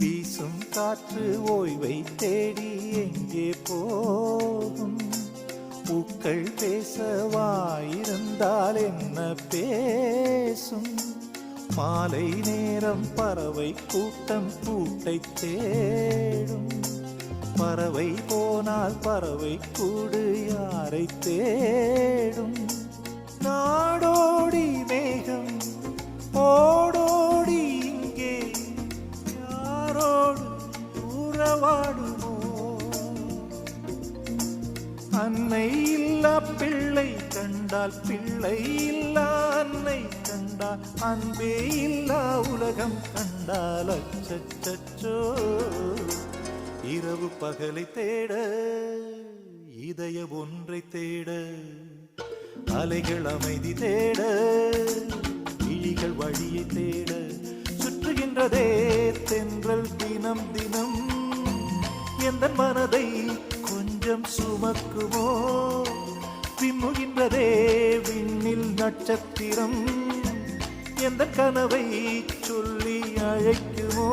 வீசும் காற்று ஓய்வை தேடி எங்கே போகும்? பூக்கள் பேசவாயிருந்தால் என்ன பேசும்? மாலை நேரம் பறவை கூட்டம் கூட்டை தேடும். பறவை போனால் பறவை கூடு யாரை தேடும்? நாடோடி மேகம் ஓடோடி இங்கே யாரோடு உறவாடுமோ? அன்னை இல்லா பிள்ளை கண்டால், பிள்ளை இல்லா அன்னை கண்டால், அன்பே இல்லா உலகம் கண்டால் அச்சச்சோ. இரவு பகலை தேட, இதய ஒன்றை தேட, அலைகள் அமைதி தேட, விழிகள் வழியை தேட, சுற்றுகின்றதே தென்றல் தினம் தினம். எந்த மனதை கொஞ்சம் சுமக்குமோ? விம்முகின்றதே விண்ணில் நட்சத்திரம். எந்த கனவை சொல்லி அழைக்குமோ?